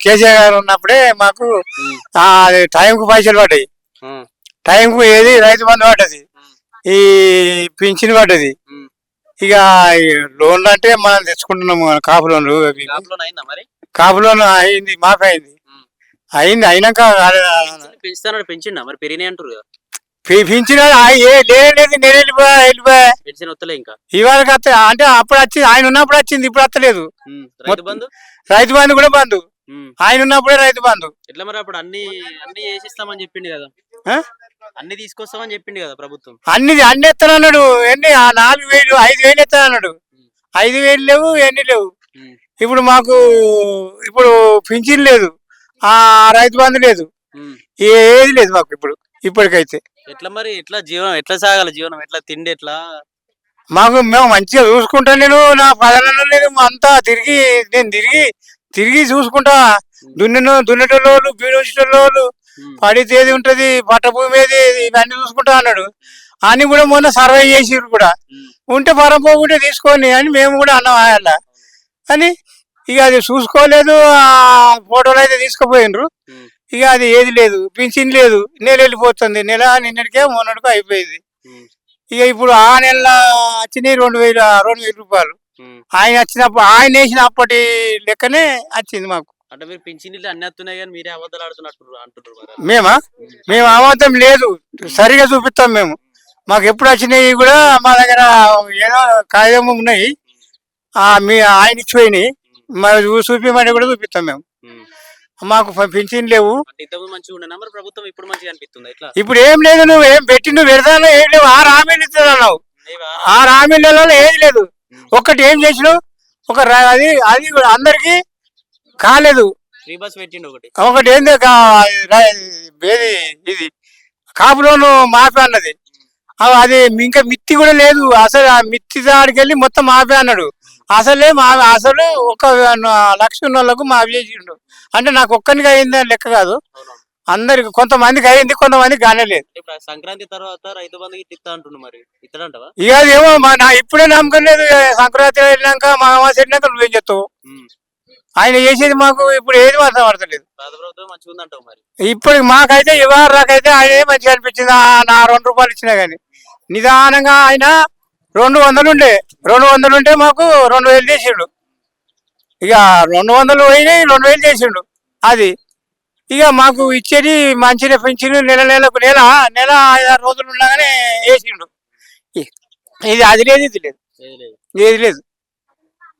కేసీఆర్ గారు ఉన్నప్పుడే మాకు టైంకు పైసలు పడ్డాయి. టైంకు ఏది రైతు బంధు పడ్డది, ఈ పింఛన్ పడ్డది. ఇక లోన్లు అంటే మనం తెచ్చుకుంటున్నాము కాపు లోన్లు. కాపు లోన్ అయింది, మాఫీ అయింది. అయినాక పెంచిండా మరి పెరిగినాయి అంటారు కదా. పింఛన్ లేదు, నేను వెళ్ళిపోయా ఇంకా ఇవాళ అంటే అప్పుడు వచ్చింది, ఆయన ఉన్నప్పుడు వచ్చింది, ఇప్పుడు వస్తలేదు. రైతు బంధు కూడా బంధు, ఆయన ఉన్నప్పుడే రైతు బంధు. ఎట్లా మరి అప్పుడు అన్ని అన్ని వేసిస్తామని చెప్పిండు కదా, అన్ని తీసుకొస్తామని చెప్పిండు కదా ప్రభుత్వం. అన్ని ఎత్తానన్నాడు. ఎన్ని 4,000 5,000 ఎత్తానన్నాడు. 5,000 లేవు, ఎన్ని లేవు. ఇప్పుడు మాకు ఇప్పుడు పింఛన్ లేదు, రైతు బంధు లేదు, ఏది లేదు మాకు ఇప్పుడు ఇప్పటికైతే. ఎట్లా మరి ఎట్లా జీవనం ఎట్లా సాగాలి, జీవనం ఎట్లా, తిండి ఎట్లా? మేము మంచిగా చూసుకుంటా. నేను నా పదనలో నేను అంతా నేను తిరిగి చూసుకుంటా. దున్నేటోళ్ళు, బీడోళ్ళు, పడితే ఏది ఉంటది, పట్ట భూమి ఏది, ఇవన్నీ చూసుకుంటా అన్నాడు. అని కూడా మొన్న సర్వే చేసిరు కూడా. ఉంటే పరపోకుంటే తీసుకొని అని మేము కూడా అన్నాం అలా. అని ఇక అది చూసుకోలేదు. ఆ ఫోటోలు అయితే తీసుకుపోయినరు. ఇక అది ఏది లేదు, పింఛన్ లేదు, నెల వెళ్ళిపోతుంది. నెల నిన్నటికే మొన్నటికో అయిపోయింది. ఇక ఇప్పుడు ఆ నెల వచ్చినాయి 2,000 రూపాయలు. ఆయన వచ్చినప్పుడు ఆయన వేసిన అప్పటి లెక్కనే వచ్చింది మాకు. అంటే మీరు పింఛన్ అన్ని వస్తున్నాయి కానీ మీరే అబద్ధాలు ఆడుతున్నట్టు అంటున్నారు. మేము అబద్ధం లేదు, సరిగా చూపిస్తాం మేము. మాకు ఎప్పుడు వచ్చినాయి కూడా మా దగ్గర ఏదో కాగితం ఉన్నాయి, ఆయన ఇచ్చిపోయినాయి. మరి చూపించమని కూడా చూపిస్తాం మేము. మాకు పింఛన్ లేవు. ఇప్పుడు ఏం లేదు, నువ్వు ఏం పెట్టి నువ్వు పెడతానో ఏం లేవు. 6 హామీలు ఇస్తున్నావు, 6 హామీలలో ఏది లేదు. ఒక్కటి ఏం చేసినావు, అది అందరికి కాలేదు. ఒకటి ఏంది, ఇది కాపులోను మాఫీ అన్నది, అది ఇంకా మిత్తి కూడా లేదు. అసలు ఆ మిత్తి దాడికి వెళ్ళి మొత్తం మాఫీ అన్నాడు. అసలు 1,00,000 ఉన్నోళ్ళకు మాఫీ చేసిండు. అంటే నాకు ఒక్కరికి అయింది అని లెక్క కాదు, అందరికి. కొంతమందికి అయింది, కొంతమందికి కానేలేదు. సంక్రాంతి తర్వాత రైతు బంధు ఇస్తా మరి ఇస్తాడంటవా? ఇక అదేమో ఇప్పుడే నమ్మకం లేదు. సంక్రాంతి వెళ్ళినాక మా అమావాస వెళ్ళినాక నువ్వేం చెప్తావు? ఆయన చేసేది మాకు ఇప్పుడు ఏది అర్థం పడతలేదు. ఇప్పుడు మాకైతే ఇవాళకైతే ఆయన మంచిగా అనిపించింది. నా 2 రూపాయలు ఇచ్చినా గానీ నిదానంగా ఆయన 200 ఉండే 200 ఉంటే మాకు 2,000 చేసిండు. ఇక 200 పోయినాయి, 2,000 చేసిండు. అది ఇక మాకు ఇచ్చేది మంచిగా పెంచిండు. నెల 5-6 రోజులు ఉండగానే వేసిండు. ఇది అది లేదు, ఇది లేదు, ఏది లేదు.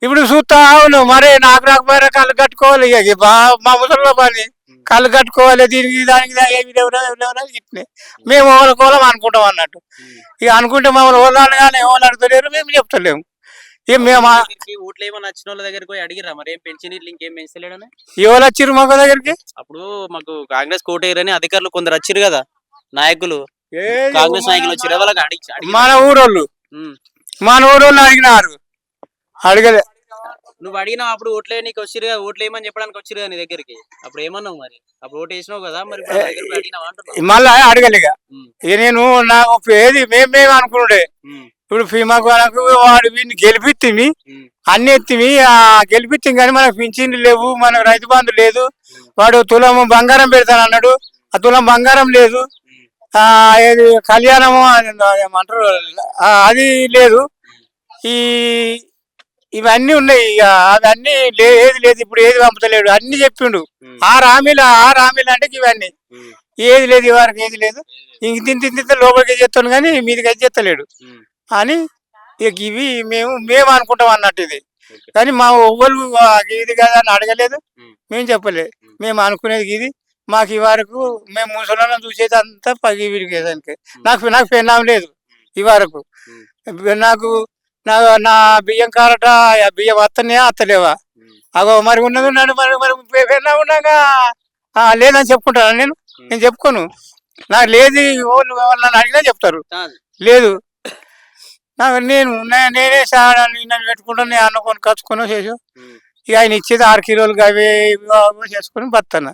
ఇప్పుడు చూస్తా అవును, మరి నాకు రాకపోయినా కళ్ళు కట్టుకోవాలి. ఇక మా ముసలిలో పని కళ్ళు కట్టుకోవాలి. దానికి ఏమి ఎవరెవరా ఇట్నే మేము ఓలకోలం అనుకుంటాం అన్నట్టు. ఇక అనుకుంటే మమ్మల్ని ఓలాడు కానీ ఎవరు అడుగుతలేరు, మేము చెప్తలేము. ఊట్లో ఏమన్నా వచ్చిన వాళ్ళ దగ్గరికి పోయి అడిగిరా మరి ఏం పెన్షన్ ఇంకేం పెంచలేడని? ఎవరు వచ్చిర్రు మాకు దగ్గరికి? అప్పుడు మాకు కాంగ్రెస్ కోటేరని అధికారులు కొందరు వచ్చిరు కదా, నాయకులు, కాంగ్రెస్ నాయకులు వచ్చారు. వాళ్ళకి మన ఊరోళ్ళు అడిగినారు. అడగలే. నువ్వు అడిగినావు అప్పుడు ఓట్లే నీకు వచ్చిరు కదా, ఓట్లు ఏమని చెప్పడానికి వచ్చిరు కదా నీ దగ్గరికి. అప్పుడు ఏమన్నావు మరి? అప్పుడు ఓటు వేసినావు కదా, మరి మళ్ళా అడగలేక. ఇక నేను నాకు ఏది మేము అనుకున్నాడే. ఇప్పుడు మాకు వాడు వీడిని గెలిపిత్తిమి, అన్ని ఎత్తిమి, గెలిపిత్తిమి కానీ మనకు పింఛన్లు లేవు, మనకు రైతు బంధు లేదు. వాడు తులం బంగారం పెడతాను అన్నాడు, ఆ తులం బంగారం లేదు. ఏది కళ్యాణము ఏమంటారు అది లేదు. ఇవన్నీ ఉన్నాయి. ఇక అవన్నీ ఏది లేదు, ఇప్పుడు ఏది పంపుతలేడు. అన్ని చెప్పిండు. 6 హామీలు అంటే ఇవన్నీ ఏది లేదు, ఇవరకు ఏది లేదు. ఇంక తింటే లోపలికి చేస్తాను కానీ మీదికి అయితే చెత్తలేడు అని. ఇక ఇవి మేము అనుకుంటాం అన్నట్టు. ఇది కానీ మా ఒవ్వరు ఇది కదా అని అడగలేదు, మేము చెప్పలేదు. మేము అనుకునేది ఇది. మాకు ఈ వరకు మేము ముసలను చూసేది అంతా పగి విరిగేదానికి. నాకు పెన్నాం లేదు ఈ వరకు. నా బియ్యం కారట, బియ్యం అత్తలేవా? అగో మరి ఉన్నది ఉన్నాడు, మరి పెన్నా ఉన్నాగా లేదని చెప్పుకుంటాను. నేను చెప్పుకోను. నాకు లేదు, నన్ను అడిగినా చెప్తారు లేదు. నేనే నన్ను పెట్టుకుంటాను, నేను అన్నుకొని కచ్చుకొని చేసు. ఇక ఆయన ఇచ్చేది 6 కిలోలు అవే చేసుకొని బతాను.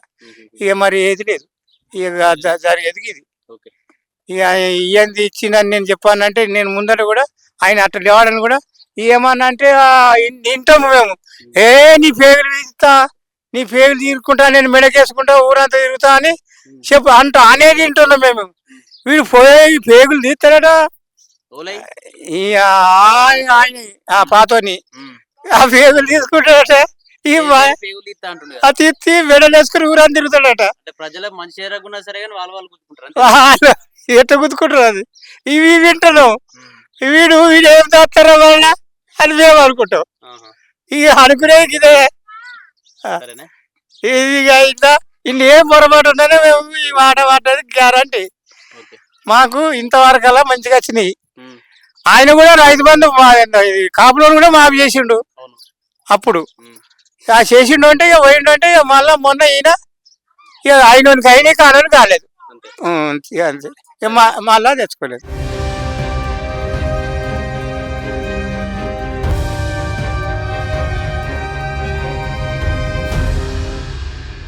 ఇక మరి ఏది లేదు, ఇక జరిగేది ఇది. ఇక ఇవన్నీ ఇచ్చిందని నేను చెప్పానంటే నేను ముందర కూడా ఆయన అట్లా లేవాడని కూడా ఏమన్నా అంటే వింటాము మేము. నీ పేగులు ఇస్తా, నీ పేగులు తీరుకుంటా నేను మెడకేసుకుంటా ఊరంతా తిరుగుతా అని చెప్పు అనేది వింటున్నాం మేము. వీడు పోయి పేగులు తీస్తాడట ఓలై ఆయన ఆ పాతోని ఆ పేగులు తీసుకుంటాడట పేగులు తీస్తా అంటుండే ఆ తీర్చి మెడలేసుకుని ఊరంతా తిరుగుతాడట. అంటే ప్రజలకు మంచి చేరకున్నా సరే కానీ వాళ్ళు గుర్తుకుంటారు ఎట్ట గుర్తుకుంటారు అది ఇవి వింటున్నాం. వీడు ఏం చేస్తారో వల్ల అని మేము అనుకుంటాం. ఇక అనుకునేది ఇదే సరేనా ఇది అయిందా ఇన్ని ఏం పొరపాటు ఉందనే మేము ఈ మాట పడ్డది గ్యారంటీ. మాకు ఇంతవరకల్లా మంచిగా వచ్చినాయి. ఆయన కూడా రైతు బంధు కాపులో కూడా మాఫీ చేసిండు అప్పుడు. చేసిండు అంటే ఇక పోయిండు అంటే ఇక మళ్ళా మొన్న ఈయన ఇక ఆయనకి అయినా కానని కాలేదు. అంతే ఇక మళ్ళా తెచ్చుకోలేదు.